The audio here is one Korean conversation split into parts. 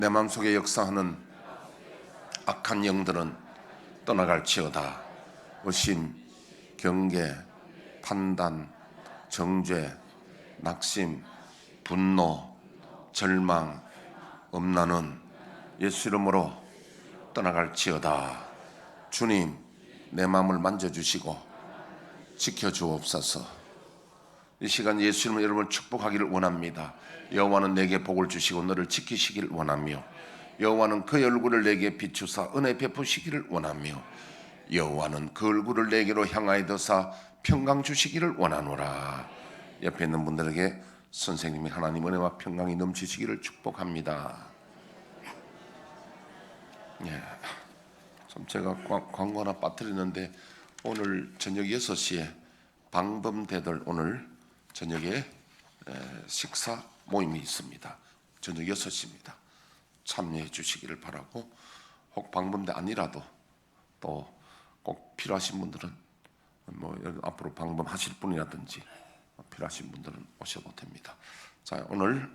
내 마음속에 역사하는 악한 영들은 떠나갈지어다. 의심, 경계, 판단, 정죄, 낙심, 분노, 절망, 엄란은 예수 이름으로 떠나갈지어다. 주님, 내 마음을 만져주시고 지켜주옵소서. 이 시간 예수 이름으로 여러분을 축복하기를 원합니다. 여호와는 내게 복을 주시고 너를 지키시길 원하며, 여호와는 그 얼굴을 내게 비추사 은혜 베푸시기를 원하며, 여호와는 그 얼굴을 내게로 향하여 드사 평강 주시기를 원하노라. 옆에 있는 분들에게 선생님이 하나님 은혜와 평강이 넘치시기를 축복합니다. 참 제가 광고 하나 빠뜨리는데, 오늘 저녁 6시에 방범대들 오늘 저녁에 식사 모임이 있습니다. 저녁 6시입니다. 참여해 주시기를 바라고, 혹 방범대 아니라도 또 꼭 필요하신 분들은 앞으로 방범하실 분이라든지 필요하신 분들은 오셔도 됩니다. 자, 오늘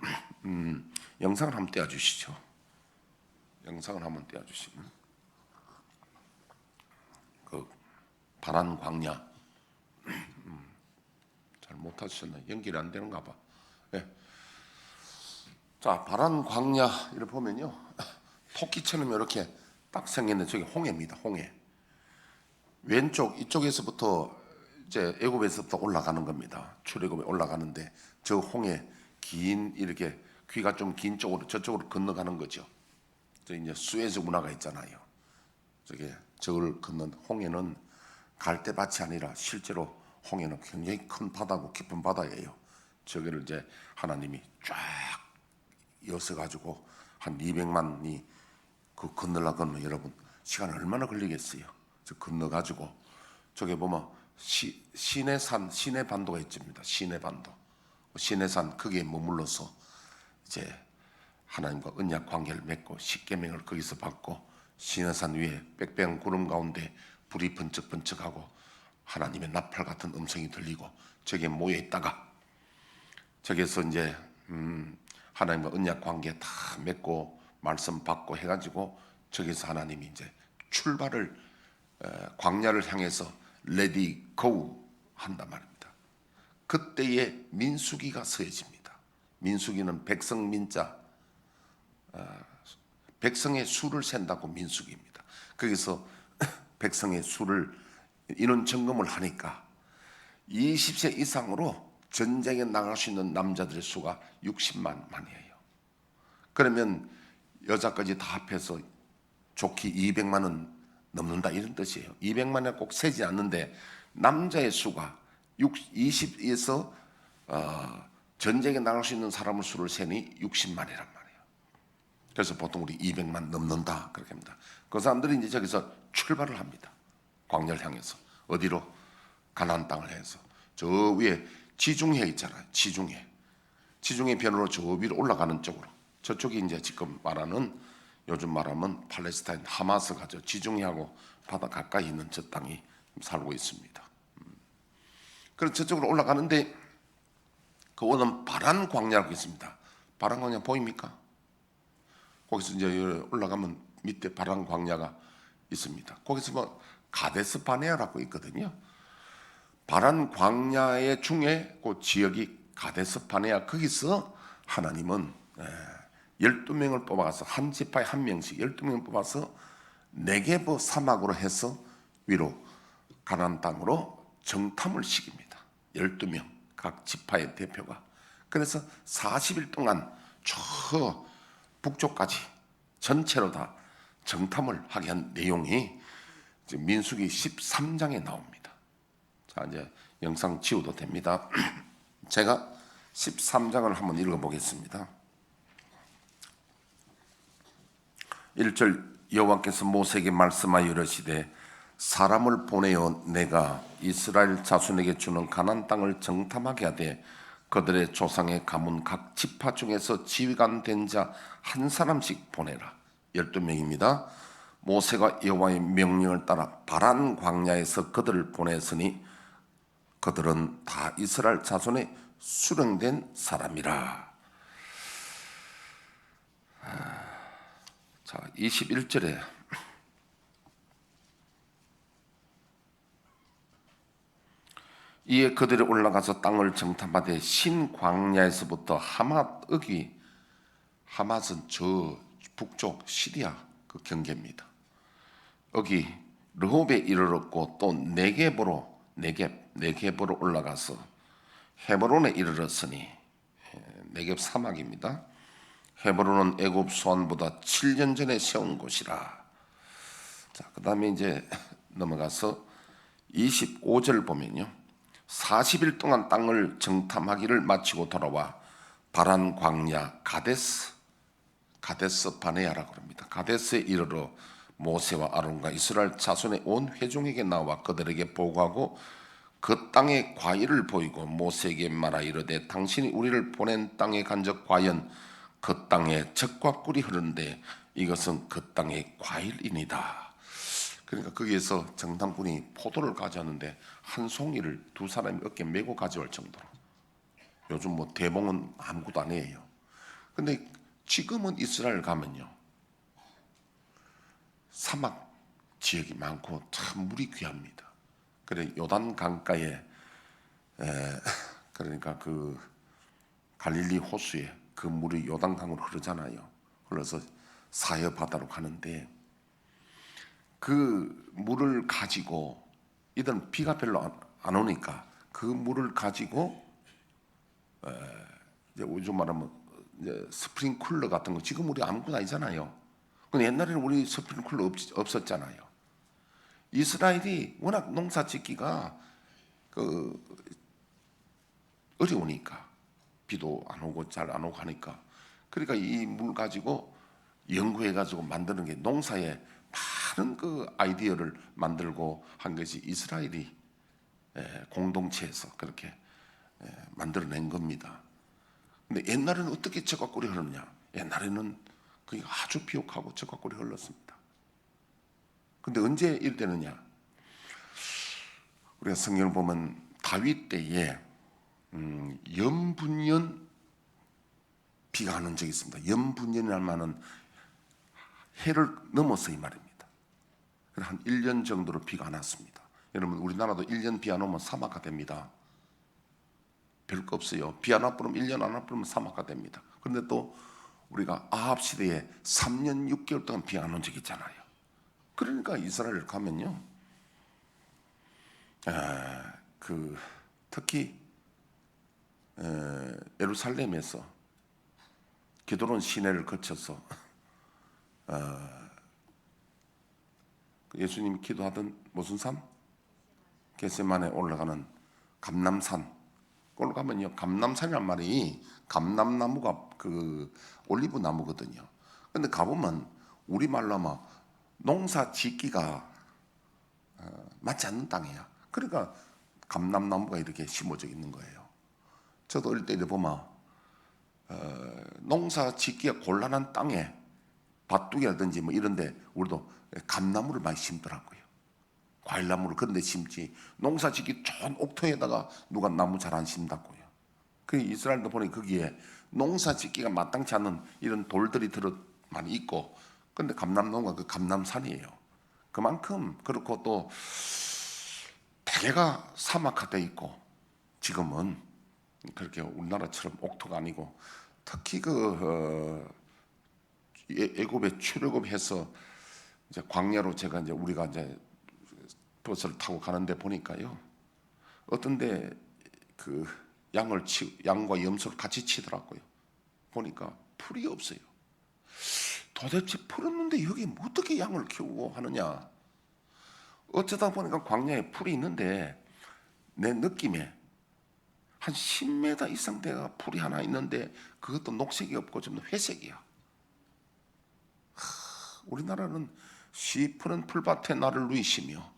영상을 한번 띄워주시죠. 영상을 한번 띄워주시면, 그 바란 광야 잘 못하셨나요? 연결이 안 되는가 봐. 네. 자, 바란 광야 이렇게 보면요, 토끼처럼 이렇게 딱 생겼는데 저게 홍해입니다. 홍해. 왼쪽 이쪽에서부터 이제 애굽에서부터 올라가는 겁니다. 출애굽에 올라가는데 저 홍해 긴 이렇게 귀가 좀 긴 쪽으로 저쪽으로 건너가는 거죠. 저 이제 수에즈 문화가 있잖아요. 저걸 건넌 홍해는 갈대밭이 아니라 실제로 홍해는 굉장히 큰 바다고 깊은 바다예요. 저기를 이제 하나님이 쫙 이어서 가지고 한 200만이 그 건너려 건너, 여러분 시간 얼마나 걸리겠어요? 저 건너 가지고 저기 보면 시내산, 시내반도가 있습니다. 시내반도, 시내산 거기에 머물러서 이제 하나님과 언약 관계를 맺고 십계명을 거기서 받고, 시내산 위에 빽빽한 구름 가운데 불이 번쩍번쩍하고 하나님의 나팔 같은 음성이 들리고 저기에 모여 있다가 저기에서 이제 하나님과 언약 관계 다 맺고 말씀 받고 해가지고 저기서 하나님이 이제 출발을 광야를 향해서 레디 고 한단 말입니다. 그때에 민수기가 서해집니다. 민수기는 백성 민자, 백성의 수를 센다고 민수기입니다. 거기서 백성의 수를 인원 점검을 하니까 20세 이상으로 전쟁에 나갈 수 있는 남자들의 수가 60만이에요. 그러면 여자까지 다 합해서 좋게 200만은 넘는다, 이런 뜻이에요. 200만에 꼭 세지 않는데 남자의 수가 20에서 전쟁에 나갈 수 있는 사람의 수를 세니 60만이란 말이에요. 그래서 보통 우리 200만 넘는다 그렇게 합니다. 그 사람들이 이제 저기서 출발을 합니다. 광야를 향해서. 어디로? 가나안 땅을 향해서. 저 위에 지중해 있잖아요. 지중해 변으로 저 위로 올라가는 쪽으로. 저쪽이 이제 지금 말하는, 요즘 말하면 팔레스타인 하마스가 저 지중해하고 바다 가까이 있는 저 땅이 살고 있습니다. 그래서 저쪽으로 올라가는데 그거는 바란 광야라고 있습니다. 바란 광야 보입니까? 거기서 이제 올라가면 밑에 바란 광야가 있습니다. 거기서 뭐 가데스 바네아라고 있거든요. 바란 광야의 중에 그 지역이 가데스 바네아, 거기서 하나님은 12명을 뽑아서 한 지파에 한 명씩 12명을 뽑아서 네게브 사막으로 해서 위로 가나안 땅으로 정탐을 시킵니다. 12명 각 지파의 대표가. 그래서 40일 동안 저 북쪽까지 전체로 다 정탐을 하게 한 내용이 민수기 13장에 나옵니다. 자, 이제 영상 지워도 됩니다. 제가 13장을 한번 읽어보겠습니다. 1절, 여호와께서 모세에게 말씀하여 이르시되 사람을 보내어 내가 이스라엘 자손에게 주는 가나안 땅을 정탐하게 하되 그들의 조상의 가문 각 지파 중에서 지휘관 된 자 한 사람씩 보내라. 12명입니다. 모세가 여호와의 명령을 따라 바란 광야에서 그들을 보냈으니 그들은 다 이스라엘 자손의 수령된 사람이라. 자, 21절에 이에 그들이 올라가서 땅을 정탐하되 신광야에서부터 하맛 억이, 하맛은 저 북쪽 시리아 그 경계입니다. 억이 르홉에 이르렀고 또 네겝으로 올라가서 헤브론에 이르렀으니, 네겝 사막입니다. 헤브론은 애굽 수안보다 7년 전에 세운 곳이라. 자, 그다음에 이제 넘어가서 25절 보면요, 40일 동안 땅을 정탐하기를 마치고 돌아와 바란 광야 가데스 바네아라고 합니다. 가데스에 이르러 모세와 아론과 이스라엘 자손의 온 회중에게 나와 그들에게 보고하고 그 땅의 과일을 보이고 모세에게 말하 이르되 당신이 우리를 보낸 땅에 간적 과연 그 땅에 젖과 꿀이 흐르는데 이것은 그 땅의 과일이니다. 그러니까 거기에서 정탐꾼이 포도를 가져왔는데 한 송이를 두 사람이 어깨에 메고 가져올 정도로. 요즘 뭐 대봉은 아무것도 아니에요. 근데 지금은 이스라엘 가면요, 사막 지역이 많고 참 물이 귀합니다. 그래 요단 강가에 그러니까 그 갈릴리 호수에 그 물이 요단 강으로 흐르잖아요. 흘러서 사해 바다로 가는데 그 물을 가지고, 이들은 비가 별로 안 오니까 그 물을 가지고 이제 요즘 말하면 이제 스프링쿨러 같은 거, 지금 우리 아무것도 아니잖아요. 근데 옛날에는 우리 스프링쿨러 없었잖아요. 이스라엘이 워낙 농사 짓기가 어려우니까, 비도 안 오고 잘 안 오고 하니까, 그러니까 이 물 가지고 연구해 가지고 만드는 게, 농사에 많은 그 아이디어를 만들고 한 것이 이스라엘이 공동체에서 그렇게 만들어낸 겁니다. 근데 옛날에는 어떻게 젖과 꿀이 흐르느냐? 옛날에는 그게 아주 비옥하고 젖과 꿀이 흘렀습니다. 근데 언제 이랬느냐? 우리가 성경을 보면 다윗 때에 연분년 비가 오는 적이 있습니다. 연분년이라는 말은 해를 넘어서 이 말입니다. 한 1년 정도로 비가 안 왔습니다. 여러분, 우리나라도 1년 비 안 오면 사막화 됩니다. 별거 없어요. 비 안 와버리면 1년 안 와버리면 사막화 됩니다. 그런데 또 우리가 아합 시대에 3년 6개월 동안 비 안 온 적이 있잖아요. 그러니까 이스라엘 가면요, 특히 예루살렘에서 기드론 시내를 거쳐서 예수님이 기도하던 무슨 산? 겟세마네 올라가는 감람산. 거기 가면요, 감람산이란 말이 감람나무가 그 올리브 나무거든요. 근데 가보면 우리말로 아마 농사 짓기가 맞지 않는 땅이야. 그러니까 감람나무가 이렇게 심어져 있는 거예요. 저도 어릴 때 이래 보면 농사 짓기가 곤란한 땅에 밭두기라든지 뭐 이런데 우리도 감나무를 많이 심더라고요. 과일나무를 그런 데 심지, 농사 짓기 좋은 옥토에다가 누가 나무 잘 안 심다고요. 그 이스라엘도 보니 거기에 농사 짓기가 마땅치 않은 이런 돌들이 많이 있고, 근데 감람나무가 그 감람산이에요. 그만큼 그렇고 또 대개가 사막화돼 있고, 지금은 그렇게 우리나라처럼 옥토가 아니고, 특히 애굽에 출애굽해서 이제 광야로 제가 이제 우리가 이제 버스를 타고 가는데 보니까요, 어떤데 그 양과 염소를 같이 치더라고요. 보니까 풀이 없어요. 도대체 풀 없는데 여기 어떻게 양을 키우고 하느냐? 어쩌다 보니까 광야에 풀이 있는데 내 느낌에 한 10m 이상 돼가 풀이 하나 있는데 그것도 녹색이 없고 좀 회색이야. 우리나라는 시푸른 풀밭에 나를 누이시며,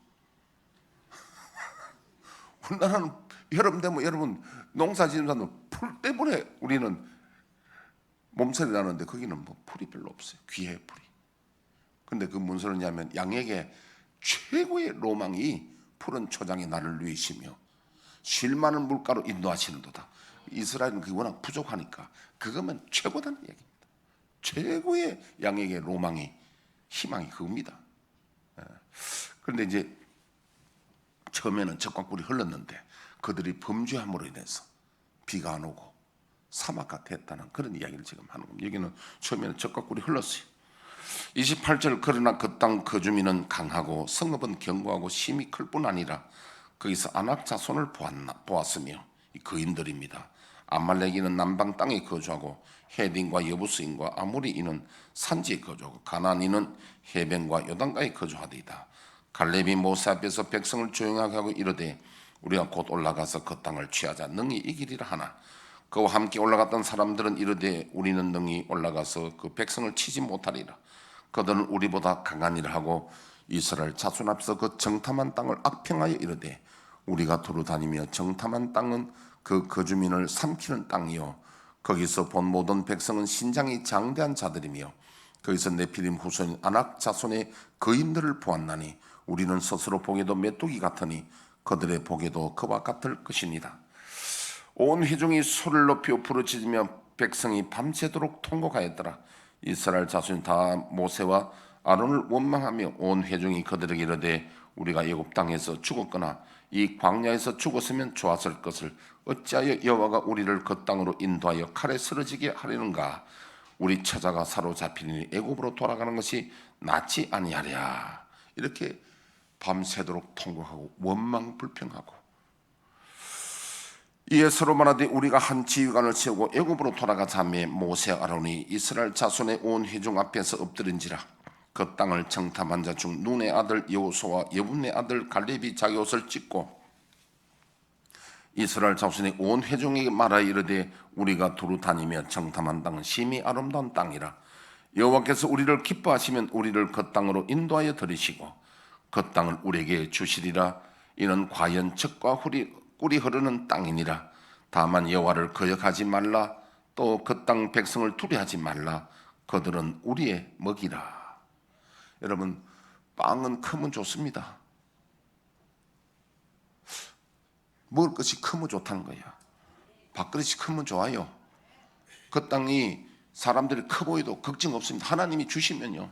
우리나라는 여름 되면 여러분 농사 지는 사람은 풀 때문에 우리는 몸살이 나는데 거기는 뭐 풀이 별로 없어요. 귀해 풀이. 근데 그 무슨 소리냐면 양에게 최고의 로망이 푸른 초장에 나를 누이시며 쉴 많은 물가로 인도하시는도다. 이스라엘은 그게 워낙 부족하니까 그거면 최고다는 얘기입니다. 최고의 양에게 로망이, 희망이 그겁니다. 그런데 이제 처음에는 적과 꿀이 흘렀는데 그들이 범죄함으로 인해서 비가 안 오고 사막과 됐다는 그런 이야기를 지금 하는 겁니다. 여기는 처음에는 적과 꿀이 흘렀어요. 28절, 그러나 그 땅 거주민은 강하고 성읍은 견고하고 힘이 클 뿐 아니라 거기서 아낙 자손을 보았으며, 이 거인들입니다. 아말렉인은 남방 땅에 거주하고 헤딘과 여부스인과 아모리인은 산지에 거주하고 가나안인은 해변과 요단가에 거주하리이다. 갈렙이 모세 앞에서 백성을 조용하게 하고 이르되 우리가 곧 올라가서 그 땅을 취하자 능히 이기리라 하나, 그와 함께 올라갔던 사람들은 이르되 우리는 능히 올라가서 그 백성을 치지 못하리라. 그들은 우리보다 강한 일을 하고 이스라엘 자손 앞에서 그 정탐한 땅을 악평하여 이르되 우리가 두루 다니며 정탐한 땅은 그 거주민을 삼키는 땅이요 거기서 본 모든 백성은 신장이 장대한 자들이며 거기서 네피림 후손인 아낙 자손의 거인들을 보았나니 우리는 스스로 보기에도 메뚜기 같으니 그들의 보기에도 그와 같을 것이니라. 온 회중이 소리를 높여 부르짖으며 백성이 밤새도록 통곡하였더라. 이스라엘 자손이 다 모세와 아론을 원망하며 온 회중이 그들에게 이르되 우리가 애굽 땅에서 죽었거나 이 광야에서 죽었으면 좋았을 것을 어찌하여 여호와가 우리를 그 땅으로 인도하여 칼에 쓰러지게 하려는가. 우리 처자가 사로잡히니 애굽으로 돌아가는 것이 낫지 아니하랴. 이렇게 밤새도록 통곡하고 원망 불평하고, 이에 서로 말하되 우리가 한 지휘관을 세우고 애굽으로 돌아가자 하매 모세 아론이 이스라엘 자손의 온 회중 앞에서 엎드린지라. 그 땅을 정탐한 자 중 눈의 아들 여호수아와 여분의 아들 갈렙이 자기 옷을 찢고 이스라엘 자손의 온 회중에게 말하여 이르되 우리가 두루 다니며 정탐한 땅은 심히 아름다운 땅이라. 여호와께서 우리를 기뻐하시면 우리를 그 땅으로 인도하여 들이시고 그 땅을 우리에게 주시리라. 이는 과연 적과 꿀이 흐르는 땅이니라. 다만 여호와를 거역하지 말라. 또 그 땅 백성을 두려하지 말라. 그들은 우리의 먹이라. 여러분, 빵은 크면 좋습니다. 먹을 것이 크면 좋다는 거야. 밥그릇이 크면 좋아요. 그 땅이 사람들이 커 보여도 걱정 없습니다. 하나님이 주시면요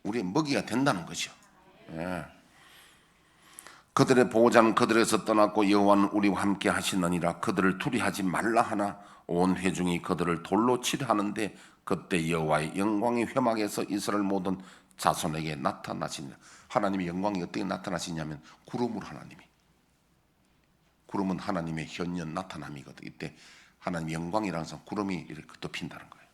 우리의 먹이가 된다는 거죠. 예. 그들의 보호자는 그들에서 떠났고 여호와는 우리와 함께 하시느니라. 그들을 두려하지 말라 하나 온 회중이 그들을 돌로 치려 하는데 그때 여호와의 영광이 회막에서 이스라엘 모든 자손에게 나타나시니라. 하나님의 영광이 어떻게 나타나시냐면 구름으로. 구름은 하나님의 현현 나타남이거든요. 이때 하나님의 영광이라는 것은 구름이 이렇게 덮인다는 거예요.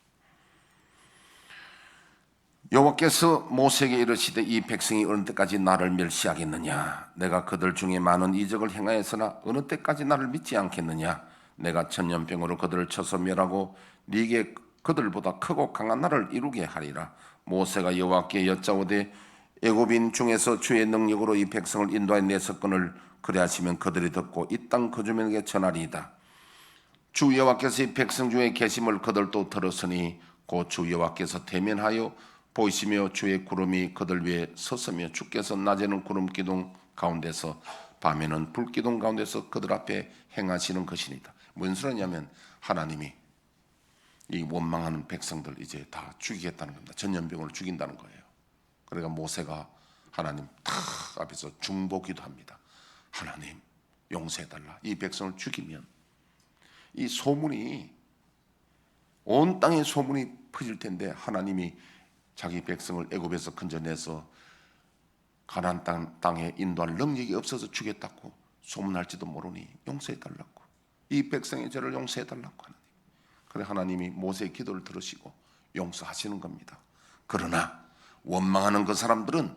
여호와께서 모세에게 이르시되 이 백성이 어느 때까지 나를 멸시하겠느냐. 내가 그들 중에 많은 이적을 행하였으나 어느 때까지 나를 믿지 않겠느냐. 내가 천년병으로 그들을 쳐서 멸하고 네게 그들보다 크고 강한 나를 이루게 하리라. 모세가 여호와께 여짜오되 애굽인 중에서 주의 능력으로 이 백성을 인도하여 내석건을 그리하시면 그들이 듣고 이 땅 거주민에게 전하리이다. 주 여호와께서 이 백성 중에 계심을 그들도 들었으니 곧 주 여호와께서 대면하여 보이시며 주의 구름이 그들 위에 섰으며 주께서 낮에는 구름 기둥 가운데서 밤에는 불 기둥 가운데서 그들 앞에 행하시는 것이니이다. 무슨 소리냐면 하나님이 이 원망하는 백성들 이제 다 죽이겠다는 겁니다. 전염병을 죽인다는 거예요. 그러니까 모세가 하나님 탁 앞에서 중보기도 합니다. 하나님 용서해달라. 이 백성을 죽이면 이 소문이 온 땅에 소문이 퍼질 텐데 하나님이 자기 백성을 애굽에서 건져내서 가나안 땅에 인도할 능력이 없어서 죽였다고 소문할지도 모르니 용서해달라고. 이 백성의 죄를 용서해달라고 하나님. 그래 하나님이 모세의 기도를 들으시고 용서하시는 겁니다. 그러나 원망하는 그 사람들은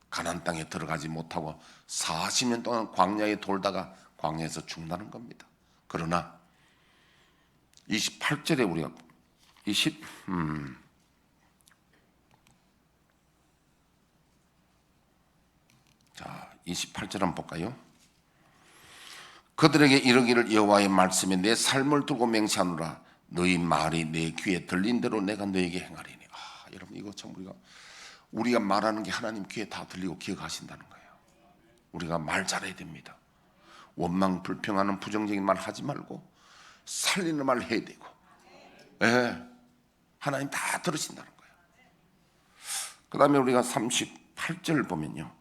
가나안 땅에 들어가지 못하고 40년 동안 광야에 돌다가 광야에서 죽는다는 겁니다. 그러나 28절에 우리가 28절 한번 볼까요? 그들에게 이르기를 여호와의 말씀에 내 삶을 두고 맹세하노라. 너희 말이 내 귀에 들린 대로 내가 너에게 행하리니. 여러분 이거 참 우리가 말하는 게 하나님 귀에 다 들리고 기억하신다는 거예요. 우리가 말 잘해야 됩니다. 원망 불평하는 부정적인 말 하지 말고 살리는 말 해야 되고. 예. 하나님 다 들으신다는 거예요. 그 다음에 우리가 38절 보면요,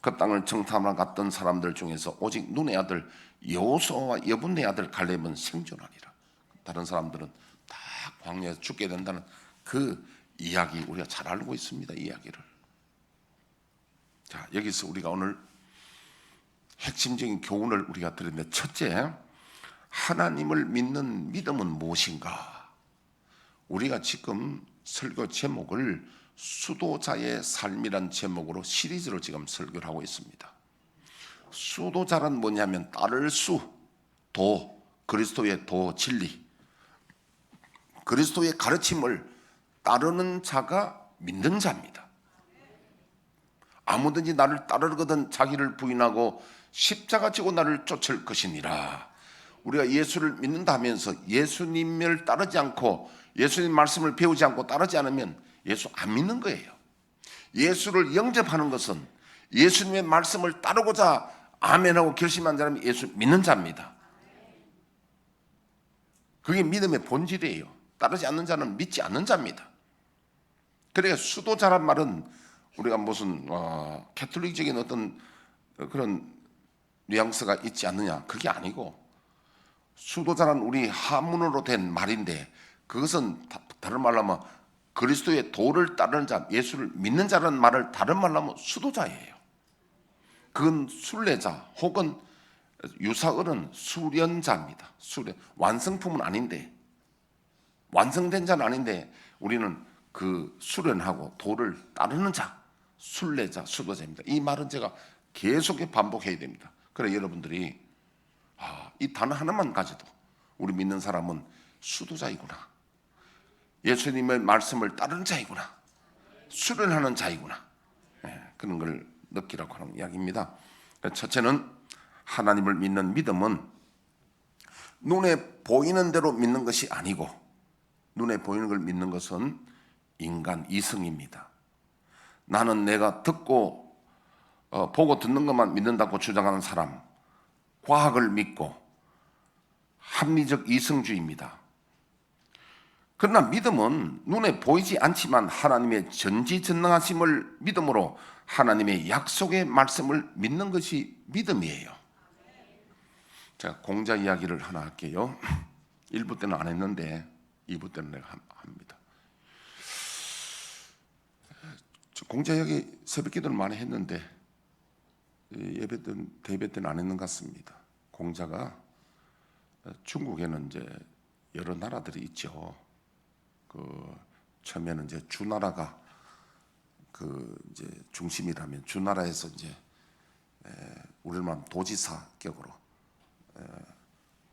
그 땅을 정탐하러 갔던 사람들 중에서 오직 눈의 아들 여호수아와 여분의 아들 갈렙은 생존하니라. 다른 사람들은 다 광야에서 죽게 된다는 그 이야기 우리가 잘 알고 있습니다. 이 이야기를. 자, 여기서 우리가 오늘 핵심적인 교훈을 우리가 들었는데, 첫째, 하나님을 믿는 믿음은 무엇인가? 우리가 지금 설교 제목을 수도자의 삶이란 제목으로 시리즈로 지금 설교를 하고 있습니다. 수도자란 뭐냐면 따를 수, 도, 그리스도의 도, 진리, 그리스도의 가르침을 따르는 자가 믿는 자입니다. 아무든지 나를 따르거든 자기를 부인하고 십자가 지고 나를 쫓을 것이니라. 우리가 예수를 믿는다 하면서 예수님을 따르지 않고 예수님 말씀을 배우지 않고 따르지 않으면 예수 안 믿는 거예요. 예수를 영접하는 것은 예수님의 말씀을 따르고자 아멘하고 결심한 사람이 예수 믿는 자입니다. 그게 믿음의 본질이에요. 따르지 않는 자는 믿지 않는 자입니다. 그러니까 수도자란 말은 우리가 무슨 캐톨릭적인 어떤 그런 뉘앙스가 있지 않느냐, 그게 아니고, 수도자는 우리 한문으로 된 말인데 그것은 다른 말로 하면 그리스도의 도를 따르는 자, 예수를 믿는 자라는 말을 다른 말로 하면 수도자예요. 그건 순례자 혹은 유사어는 수련자입니다. 수련, 완성품은 아닌데, 완성된 자는 아닌데 우리는 그 수련하고 도를 따르는 자, 순례자, 수도자입니다. 이 말은 제가 계속 반복해야 됩니다. 그래 여러분들이 이 단어 하나만 가져도 우리 믿는 사람은 수도자이구나, 예수님의 말씀을 따르는 자이구나, 수련하는 자이구나, 그런 걸 느끼라고 하는 이야기입니다. 첫째는 하나님을 믿는 믿음은 눈에 보이는 대로 믿는 것이 아니고, 눈에 보이는 걸 믿는 것은 인간 이성입니다. 나는 내가 듣고 보고 듣는 것만 믿는다고 주장하는 사람, 과학을 믿고 합리적 이성주의입니다. 그러나 믿음은 눈에 보이지 않지만 하나님의 전지전능하심을 믿음으로 하나님의 약속의 말씀을 믿는 것이 믿음이에요. 제가 공자 이야기를 하나 할게요. 1부 때는 안 했는데 2부 때는 내가 합니다. 공자 이야기 새벽 기도를 많이 했는데 예배 때는, 대배 때는 안 했는 것 같습니다. 공자가 중국에는 이제 여러 나라들이 있죠. 처음에는 이제 주나라가 이제 중심이라면, 주나라에서 이제 우리를 말하면 도지사격으로,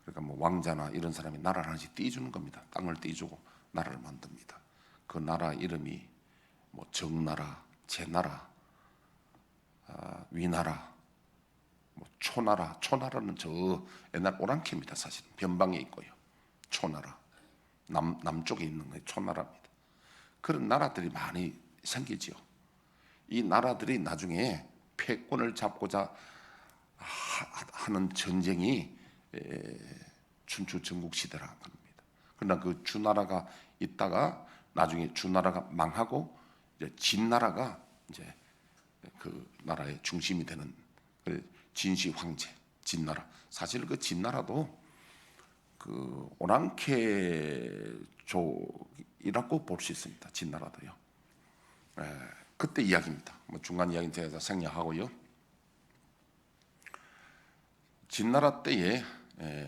그러니까 뭐 왕자나 이런 사람이 나라를 하나씩 띄주는 겁니다. 땅을 띄주고 나라를 만듭니다. 그 나라 이름이 뭐 정나라, 제나라, 위나라, 뭐 초나라. 초나라는 저 옛날 오랑캐입니다. 사실 변방에 있고요. 초나라, 남쪽에 있는 게 초나라입니다. 그런 나라들이 많이 생기지요. 이 나라들이 나중에 패권을 잡고자 하는 전쟁이 춘추 전국시대라고 합니다. 그러나 그 주나라가 있다가 나중에 주나라가 망하고 이제 진나라가 이제 그 나라의 중심이 되는 진시 황제, 진나라. 사실 그 진나라도 그 오랑캐족이라고 볼 수 있습니다. 진나라도요. 그때 이야기입니다. 뭐 중간 이야기는 제가 생략하고요. 진나라 때에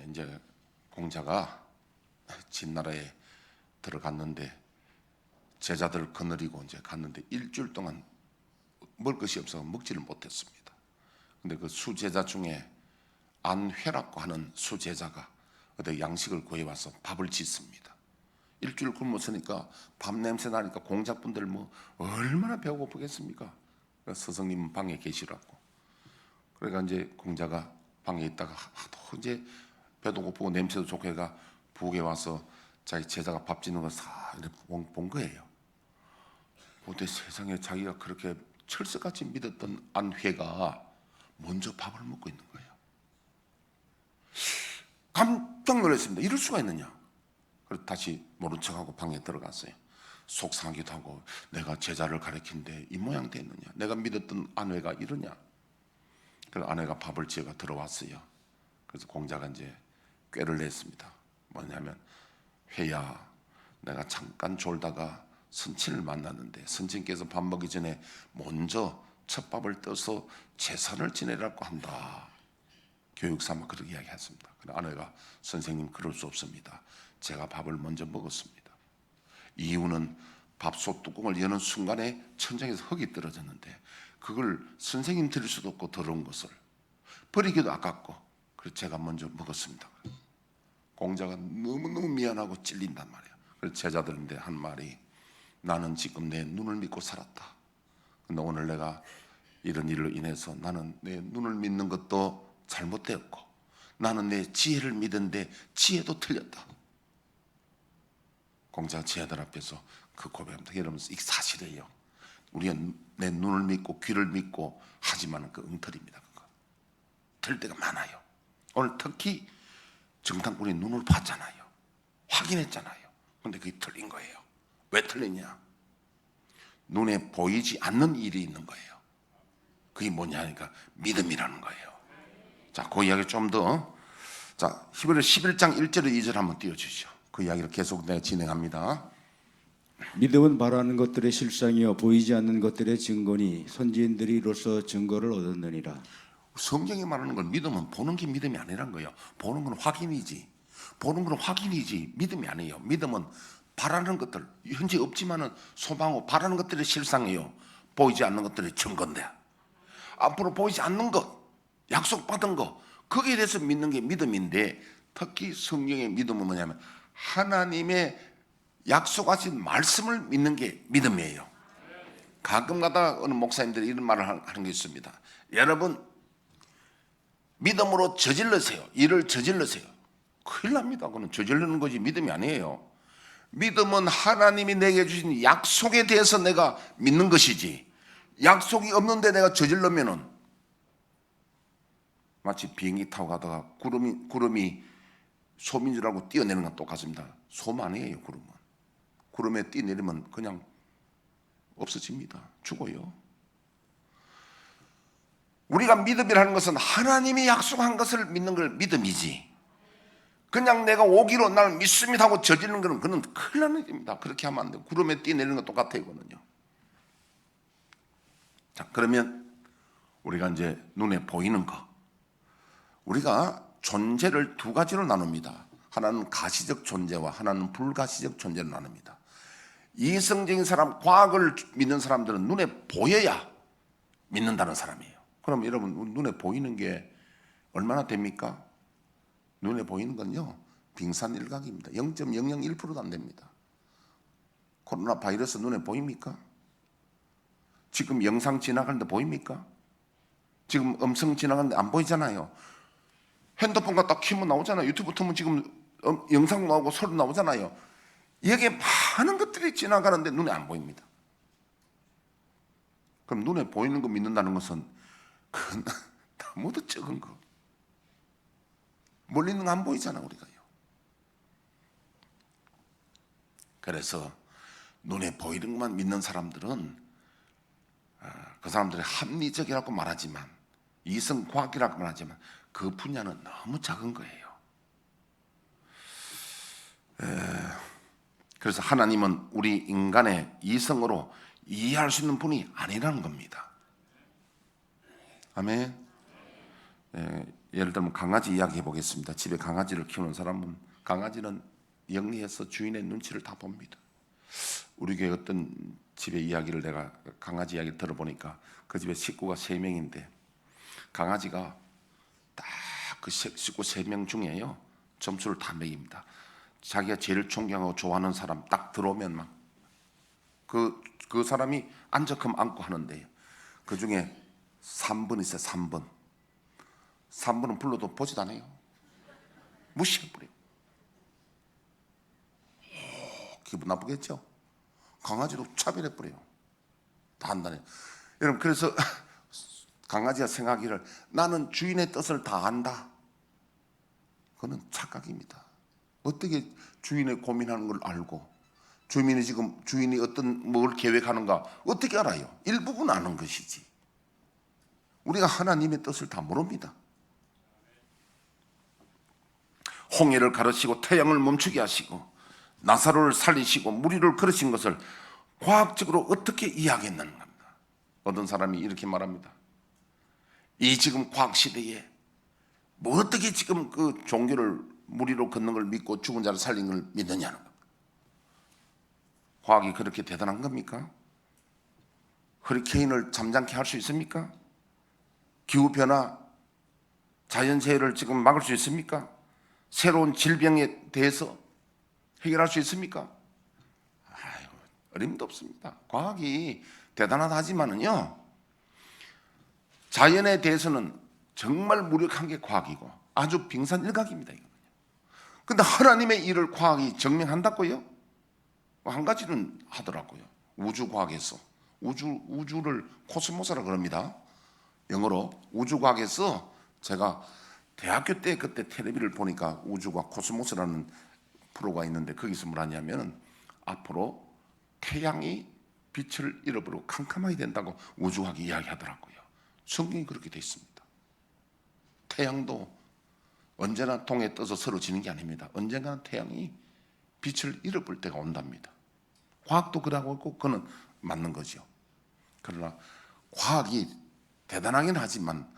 이제 공자가 진나라에 들어갔는데 제자들 거느리고 이제 갔는데 일주일 동안 먹을 것이 없어서 먹지를 못했습니다. 근데 그 수제자 중에 안회라고 하는 수제자가 어디 양식을 구해와서 밥을 짓습니다. 일주일 굶었으니까 밥 냄새 나니까 공작분들 뭐 얼마나 배고프겠습니까? 스승님 방에 계시라고. 그러니까 이제 공자가 방에 있다가 하도 이제 배도 고프고 냄새도 좋고 해가 부엌에 와서 자기 제자가 밥 짓는 걸 싹 본 거예요. 근데 세상에 자기가 그렇게 철석같이 믿었던 안회가 먼저 밥을 먹고 있는 거예요. 깜짝 놀랐습니다. 이럴 수가 있느냐. 그래서 다시 모른 척하고 방에 들어갔어요. 속상하기도 하고, 내가 제자를 가르친데 이 모양 됐느냐, 내가 믿었던 아내가 이러냐. 그래서 아내가 밥을 지어가 들어왔어요. 그래서 공자가 이제 꾀를 냈습니다. 뭐냐면, 회야, 내가 잠깐 졸다가 선친을 만났는데 선친께서 밥 먹기 전에 먼저 첫 밥을 떠서 제사를 지내라고 한다. 교육삼아 그렇게 이야기했습니다. 아내가, 선생님 그럴 수 없습니다. 제가 밥을 먼저 먹었습니다. 이유는 밥솥 뚜껑을 여는 순간에 천장에서 흙이 떨어졌는데 그걸 선생님 드릴 수도 없고 더러운 것을 버리기도 아깝고, 그래서 제가 먼저 먹었습니다. 공자가 너무너무 미안하고 찔린단 말이에요. 그래서 제자들인데 한 말이, 나는 지금 내 눈을 믿고 살았다. 근데 오늘 내가 이런 일로 인해서 나는 내 눈을 믿는 것도 잘못되었고, 나는 내 지혜를 믿었는데 지혜도 틀렸다. 공자가 제자들 앞에서 그 고백합니다. 여러분, 이게 사실이에요. 우리가 내 눈을 믿고 귀를 믿고 하지만 그 엉터리입니다. 그거 틀 때가 많아요. 오늘 특히 정탐꾼이 눈을 봤잖아요. 확인했잖아요. 근데 그게 틀린 거예요. 왜 틀리냐? 눈에 보이지 않는 일이 있는 거예요. 그게 뭐냐니까 믿음이라는 거예요. 자, 그 이야기 좀 더. 자, 히브리서 11장 1절에 2절 한번 띄워주시죠. 그 이야기를 계속 내가 진행합니다. 믿음은 바라는 것들의 실상이요 보이지 않는 것들의 증거니 선지인들이 이로써 증거를 얻었느니라. 성경이 말하는 건 믿음은 보는 게 믿음이 아니란 거예요. 보는 건 확인이지. 보는 건 확인이지 믿음이 아니에요. 믿음은 바라는 것들, 현재 없지만은 소망하고 바라는 것들의 실상이에요. 보이지 않는 것들의 증거인데, 앞으로 보이지 않는 것, 약속받은 것, 거기에 대해서 믿는 게 믿음인데, 특히 성경의 믿음은 뭐냐면 하나님의 약속하신 말씀을 믿는 게 믿음이에요. 가끔가다 어느 목사님들이 이런 말을 하는 게 있습니다. 여러분, 믿음으로 저질러세요. 일을 저질러세요. 큰일 납니다. 그건 저지르는 거지 믿음이 아니에요. 믿음은 하나님이 내게 주신 약속에 대해서 내가 믿는 것이지, 약속이 없는데 내가 저질러면은 마치 비행기 타고 가다가 구름이 솜인 줄 알고 뛰어내는 건 똑같습니다. 솜 아니에요. 구름에 뛰어내리면 그냥 없어집니다. 죽어요. 우리가 믿음이라는 것은 하나님이 약속한 것을 믿는 걸 믿음이지, 그냥 내가 오기로 나를 믿습니다 하고 저지르는 것은 그는 큰일 나는 일입니다. 그렇게 하면 안 돼요. 구름에 뛰어내리는 것 똑같아요. 그거는요. 자, 그러면 우리가 이제 눈에 보이는 거, 우리가 존재를 두 가지로 나눕니다. 하나는 가시적 존재와 하나는 불가시적 존재로 나눕니다. 이성적인 사람, 과학을 믿는 사람들은 눈에 보여야 믿는다는 사람이에요. 그럼 여러분, 눈에 보이는 게 얼마나 됩니까? 눈에 보이는 건요, 빙산일각입니다. 0.001%도 안 됩니다. 코로나 바이러스 눈에 보입니까? 지금 영상 지나가는데 보입니까? 지금 음성 지나가는데 안 보이잖아요. 핸드폰 갖다 키면 나오잖아요. 유튜브 틀면 지금 영상 나오고 소리 나오잖아요. 여기에 많은 것들이 지나가는데 눈에 안 보입니다. 그럼 눈에 보이는 거 믿는다는 것은 그건 너무도 적은 거. 멀리 있는 거 안 보이잖아, 우리가요. 그래서 눈에 보이는 것만 믿는 사람들은 그 사람들이 합리적이라고 말하지만, 이성과학이라고 말하지만 그 분야는 너무 작은 거예요. 그래서 하나님은 우리 인간의 이성으로 이해할 수 있는 분이 아니라는 겁니다. 아멘. 예를 들면 강아지 이야기해 보겠습니다. 집에 강아지를 키우는 사람은 강아지는 영리해서 주인의 눈치를 다 봅니다. 우리 교회 어떤 집의 이야기를 내가 강아지 이야기를 들어보니까 그 집에 식구가 3명인데 강아지가 딱 그 식구 3명 중에요 점수를 다 매깁니다. 자기가 제일 존경하고 좋아하는 사람 딱 들어오면 막 그 사람이 앉아끔 안고 하는데요. 그 중에 3번 있어요. 3번은 불러도 보지도 않아요. 무시해버려요. 기분 나쁘겠죠? 강아지도 차별해버려요. 다 한다네. 여러분, 그래서 강아지가 생각하기를 나는 주인의 뜻을 다 안다. 그거는 착각입니다. 어떻게 주인의 고민하는 걸 알고 주민이 지금 주인이 어떤 뭘 계획하는가 어떻게 알아요? 일부분 아는 것이지. 우리가 하나님의 뜻을 다 모릅니다. 홍해를 가르시고 태양을 멈추게 하시고 나사로를 살리시고 무리를 걸으신 것을 과학적으로 어떻게 이야기했는 겁니다. 어떤 사람이 이렇게 말합니다. 이 지금 과학 시대에 뭐 어떻게 지금 그 종교를 무리로 걷는 걸 믿고 죽은 자를 살린 걸 믿느냐는 겁니다. 과학이 그렇게 대단한 겁니까? 허리케인을 잠잠케 할 수 있습니까? 기후변화, 자연재해를 지금 막을 수 있습니까? 새로운 질병에 대해서 해결할 수 있습니까? 어림도 없습니다. 과학이 대단하다 하지만은요, 자연에 대해서는 정말 무력한 게 과학이고 아주 빙산일각입니다. 그런데 하나님의 일을 과학이 증명한다고요? 한 가지는 하더라고요. 우주과학에서 우주를 코스모스라 그럽니다. 영어로 우주과학에서 제가 대학교 때 그때 텔레비를 보니까 우주과 코스모스라는 프로가 있는데 거기서 뭘 하냐면 앞으로 태양이 빛을 잃어버리고 캄캄하게 된다고 우주학이 이야기하더라고요. 성경이 그렇게 되어 있습니다. 태양도 언제나 동에 떠서 서로 지는 게 아닙니다. 언젠가 태양이 빛을 잃어버릴 때가 온답니다. 과학도 그러고 있고 그는 맞는 거죠. 그러나 과학이 대단하긴 하지만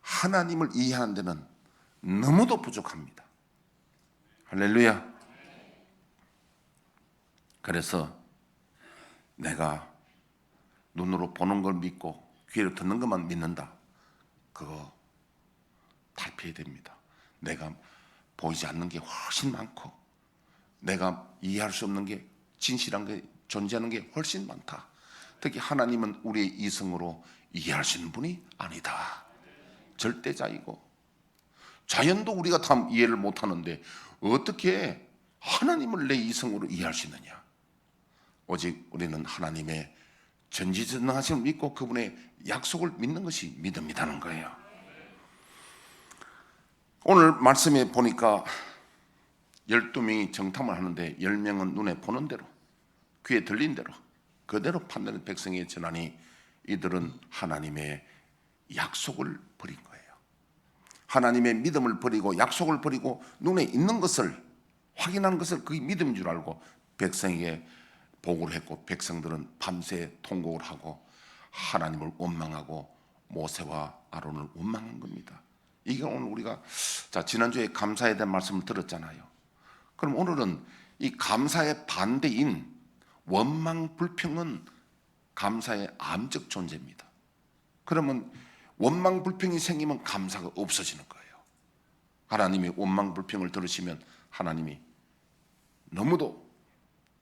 하나님을 이해하는 데는 너무도 부족합니다. 할렐루야. 그래서 내가 눈으로 보는 걸 믿고 귀로 듣는 것만 믿는다. 그거 탈피해야 됩니다. 내가 보이지 않는 게 훨씬 많고 내가 이해할 수 없는 게 진실한 게 존재하는 게 훨씬 많다. 특히 하나님은 우리의 이성으로 이해할 수 있는 분이 아니다. 절대자이고 자연도 우리가 다 이해를 못하는데 어떻게 하나님을 내 이성으로 이해할 수 있느냐. 오직 우리는 하나님의 전지전능하심을 믿고 그분의 약속을 믿는 것이 믿음이라는 거예요. 오늘 말씀에 보니까 12명이 정탐을 하는데 10명은 눈에 보는 대로 귀에 들린 대로 그대로 판단하는 백성의 전하니 이들은 하나님의 약속을 버린 거예요. 하나님의 믿음을 버리고 약속을 버리고 눈에 있는 것을 확인하는 것을 그게 믿음인 줄 알고 백성에게 보고를 했고 백성들은 밤새 통곡을 하고 하나님을 원망하고 모세와 아론을 원망한 겁니다. 이게 오늘 우리가 지난주에 감사에 대한 말씀을 들었잖아요. 그럼 오늘은 이 감사의 반대인 원망 불평은 감사의 암적 존재입니다. 그러면 원망 불평이 생기면 감사가 없어지는 거예요. 하나님이 원망 불평을 들으시면 하나님이 너무도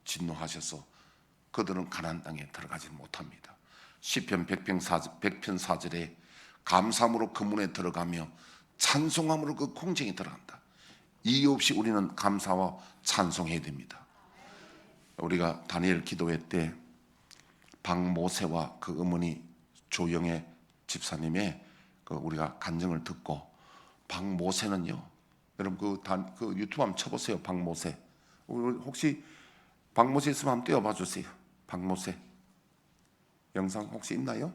진노하셔서 그들은 가나안 땅에 들어가지 못합니다. 시편 100편 4절에 감사함으로 그 문에 들어가며 찬송함으로 그 궁정에 들어간다. 이유 없이 우리는 감사와 찬송해야 됩니다. 우리가 다니엘 기도회 때 박모세와 그 어머니 조영애 집사님의 우리가 간증을 듣고 박모세는요, 여러분 그 유튜브 한번 쳐보세요. 박모세. 혹시 박모세 있으면 한번 띄워봐 주세요. 박모세 영상 혹시 있나요?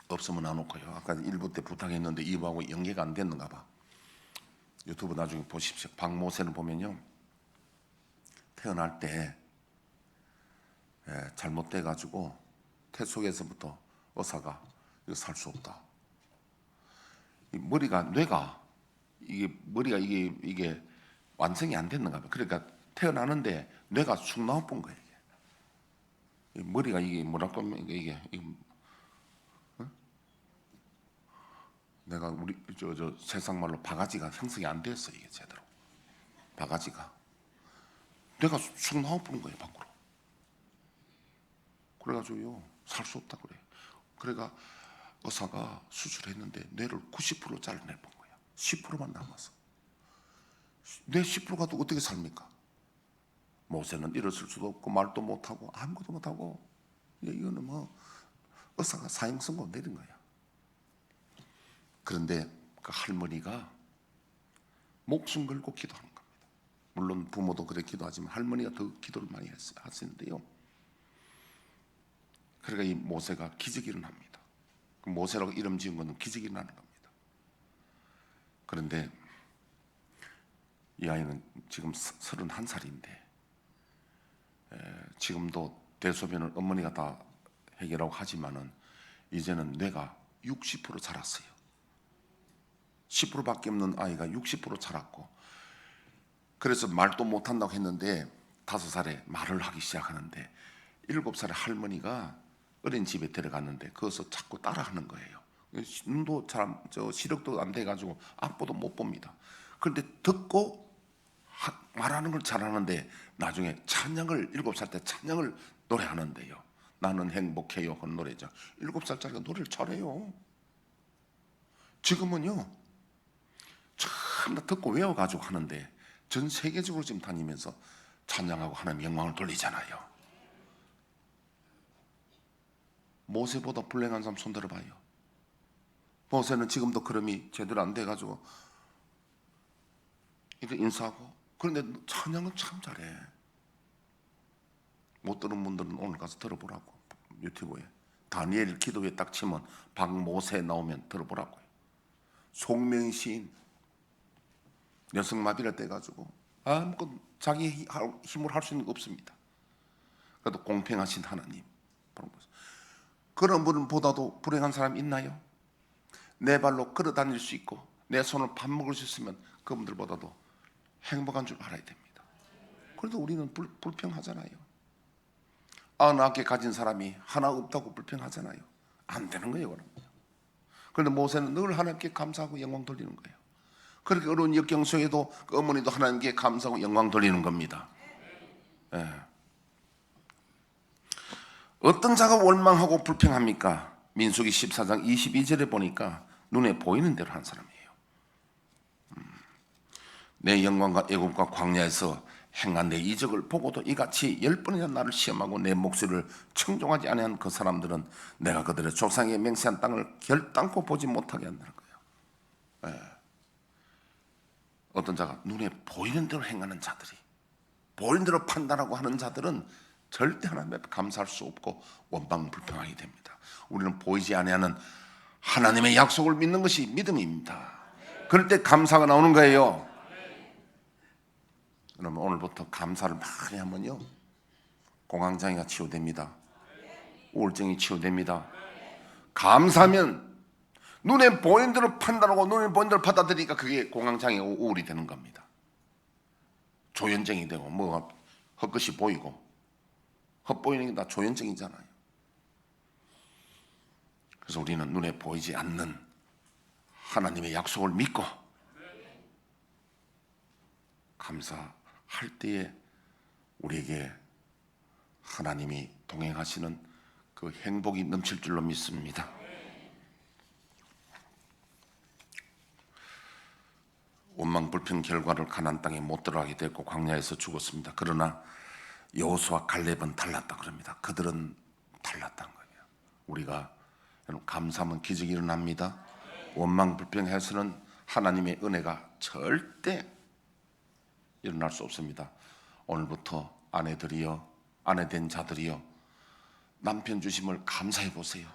없으면 안 놓고요. 아까 1부 때 부탁했는데 2부하고 연계가 안 됐는가 봐. 유튜브 나중에 보십시오. 박모세를 보면요, 태어날 때 잘못돼 가지고 태 속에서부터 의사가 이거 살 수 없다. 뇌가 이게 완성이 안 됐는가 봐. 그러니까 태어나는데 뇌가 쑥 나와 본 거예요. 머리가 이게 뭐랄까 이게 내가 우리 저 세상 말로 바가지가 형성이 안 됐어. 이게 제대로 바가지가 뇌가 쑥 나와 보는 거예요 밖으로. 그래가지고요 살 수 없다 그래. 그래가 의사가 수술했는데 뇌를 90% 잘라내 본 거야. 10%만 남았어. 뇌 10%가도 어떻게 삽니까? 모세는 일어설 수도 없고 말도 못하고 아무것도 못하고 이거는 뭐 의사가 사형 선고 내린 거야. 그런데 그 할머니가 목숨 걸고 기도하는 겁니다. 물론 부모도 그래 기도하지만 할머니가 더 기도를 많이 하시는데요. 그러니까 이 모세가 기적이 일어납니다. 모세라고 이름 지은 것은 기적이 일어나는 겁니다. 그런데 이 아이는 지금 31살인데 지금도 대소변을 어머니가 다 해결하고 하지만은 이제는 뇌가 60% 자랐어요. 10%밖에 없는 아이가 60% 자랐고, 그래서 말도 못한다고 했는데 5살에 말을 하기 시작하는데 7살에 할머니가 어린집에 데려갔는데 거기서 자꾸 따라하는 거예요. 눈도 시력도 안 돼가지고 앞보도 못 봅니다. 그런데 듣고 말하는 걸 잘하는데 나중에 찬양을 7살 때 찬양을 노래하는데요. 나는 행복해요 하는 노래죠. 7살짜리가 노래를 잘해요. 지금은요 참 듣고 외워가지고 하는데 전 세계적으로 지금 다니면서 찬양하고 하나님 영광을 돌리잖아요. 모세보다 불행한 사람 손 들어봐요. 모세는 지금도 걸음이 제대로 안 돼가지고 이렇게 인사하고, 그런데 찬양은 참 잘해. 못 들은 분들은 오늘 가서 들어보라고. 유튜브에 다니엘 기도에 딱 치면 박모세 나오면 들어보라고요. 송명희 시인 여성마비를 떼가지고 아무것도 자기 힘으로 할 수 있는 거 없습니다. 그래도 공평하신 하나님, 그런 분보다도 불행한 사람 있나요? 내 발로 걸어 다닐 수 있고 내 손을 밥 먹을 수 있으면 그분들보다도 행복한 줄 알아야 됩니다. 그래도 우리는 불평하잖아요. 99개 가진 사람이 하나 없다고 불평하잖아요. 안 되는 거예요, 그런 거예요. 그런데 모세는 늘 하나님께 감사하고 영광 돌리는 거예요. 그렇게 어려운 역경 속에도 그 어머니도 하나님께 감사하고 영광 돌리는 겁니다. 예. 어떤 자가 원망하고 불평합니까? 민수기 14장 22절에 보니까 눈에 보이는 대로 한 사람이에요. 내 영광과 애굽과 광야에서 행한 내 이적을 보고도 이같이 10번이나 나를 시험하고 내 목소리를 청종하지 아니한 그 사람들은 내가 그들의 조상의 맹세한 땅을 결단코 보지 못하게 한다는 거예요. 예. 어떤 자가 눈에 보이는 대로 행하는 자들이, 보이는 대로 판단하고 하는 자들은 절대 하나님 앞에 감사할 수 없고 원망 불평하게 됩니다. 우리는 보이지 아니하는 하나님의 약속을 믿는 것이 믿음입니다. 그럴 때 감사가 나오는 거예요. 그러면 오늘부터 감사를 많이 하면요, 공황장애가 치유됩니다. 우울증이 치유됩니다. 감사하면 눈에 보이는 대로 판단하고 눈에 보이는 대로 받아들이니까 그게 공황장애가 우울이 되는 겁니다. 조현증이 되고 뭐가 헛것이 보이고 헛보이는 게 다 조현증이잖아요. 그래서 우리는 눈에 보이지 않는 하나님의 약속을 믿고 감사할 때에 우리에게 하나님이 동행하시는 그 행복이 넘칠 줄로 믿습니다. 원망 불평 결과를 가나안 땅에 못 들어가게 됐고 광야에서 죽었습니다. 그러나 여호수아 갈렙은 달랐다 그럽니다. 그들은 달랐다는 거예요. 우리가 감사하면 기적이 일어납니다. 원망 불평해서는 하나님의 은혜가 절대 일어날 수 없습니다. 오늘부터 아내들이요, 아내된 자들이요, 남편 주심을 감사해 보세요.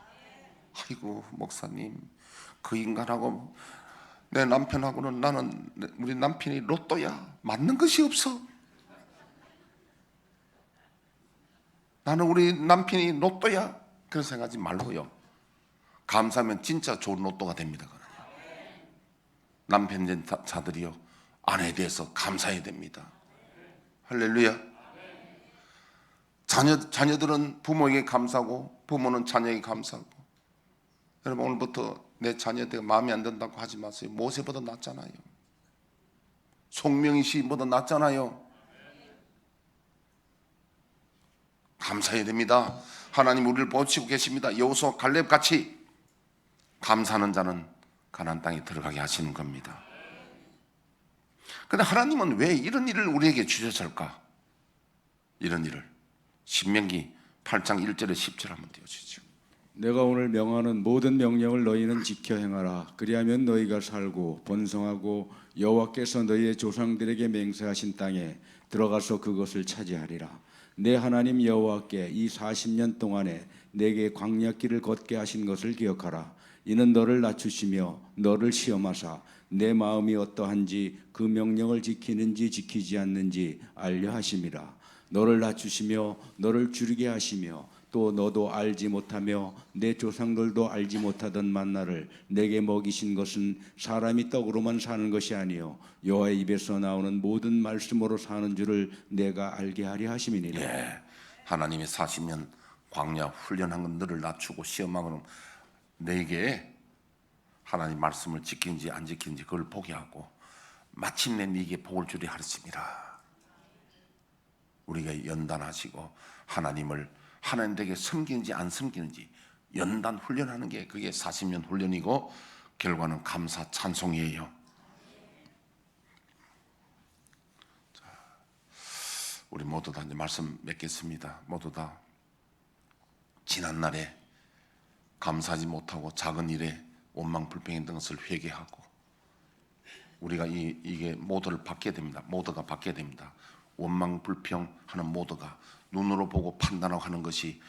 아이고 목사님, 그 인간하고 내 남편하고는 나는 우리 남편이 로또야. 맞는 것이 없어. 나는 우리 남편이 로또야. 그런 생각하지 말고요. 감사하면 진짜 좋은 로또가 됩니다. 남편 된 자들이요, 아내에 대해서 감사해야 됩니다. 할렐루야. 자녀들은 부모에게 감사하고 부모는 자녀에게 감사하고. 여러분 오늘부터 내 자녀들 마음에 안 든다고 하지 마세요. 모세보다 낫잖아요. 송명희 시인보다 낫잖아요. 감사해야 됩니다. 하나님 우리를 보시고 계십니다. 여호수아 갈렙 같이 감사하는 자는 가나안 땅에 들어가게 하시는 겁니다. 그런데 하나님은 왜 이런 일을 우리에게 주셨을까? 이런 일을 신명기 8장 1절에 10절 한번 띄워주시죠. 내가 오늘 명하는 모든 명령을 너희는 지켜 행하라. 그리하면 너희가 살고 번성하고 여호와께서 너희의 조상들에게 맹세하신 땅에 들어가서 그것을 차지하리라. 내 하나님 여호와께 이 40년 동안에 내게 광야길을 걷게 하신 것을 기억하라. 이는 너를 낮추시며 너를 시험하사 내 마음이 어떠한지 그 명령을 지키는지 지키지 않는지 알려 하심이라. 너를 낮추시며 너를 줄이게 하시며 또 너도 알지 못하며 내 조상들도 알지 못하던 만나를 내게 먹이신 것은 사람이 떡으로만 사는 것이 아니요 여호와의 입에서 나오는 모든 말씀으로 사는 줄을 내가 알게 하려 하심이니라. 예, 하나님이 40년 광야 훈련한 건 너를 낮추고 시험하고는 내게 하나님 말씀을 지킨지 안 지킨지 그걸 보게 하고 마침내 네게 복을 주리 하셨습니다. 우리가 연단하시고 하나님 댁에 섬기는지 안 섬기는지 연단 훈련하는 게 그게 40년 훈련이고 결과는 감사 찬송이에요. 자, 우리 모두 다 이제 말씀 맺겠습니다. 모두 다 지난 날에 감사하지 못하고 작은 일에 원망불평했던 것을 회개하고 우리가 이게 모드를 바뀌어야 됩니다. 모드가 바뀌어야 됩니다. 원망불평하는 모드가 눈으로 보고 판단하고 하는 것이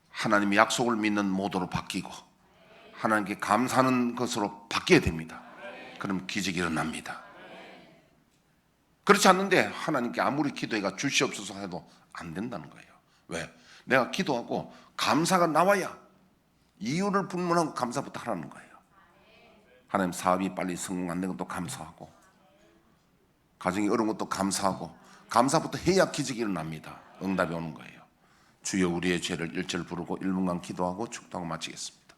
하나님의 약속을 믿는 모드로 바뀌고 하나님께 감사하는 것으로 바뀌어야 됩니다. 그럼 기적이 일어납니다. 그렇지 않는데 하나님께 아무리 기도해가 주시옵소서 해도 안 된다는 거예요. 왜? 내가 기도하고 감사가 나와야 이유를 불문하고 감사부터 하라는 거예요. 하나님 사업이 빨리 성공 안 된 것도 감사하고 가정이 어려운 것도 감사하고 감사부터 해야 기적이 일어납니다. 응답이 오는 거예요. 주여 우리의 죄를 1절 부르고 1분간 기도하고 축도하고 마치겠습니다.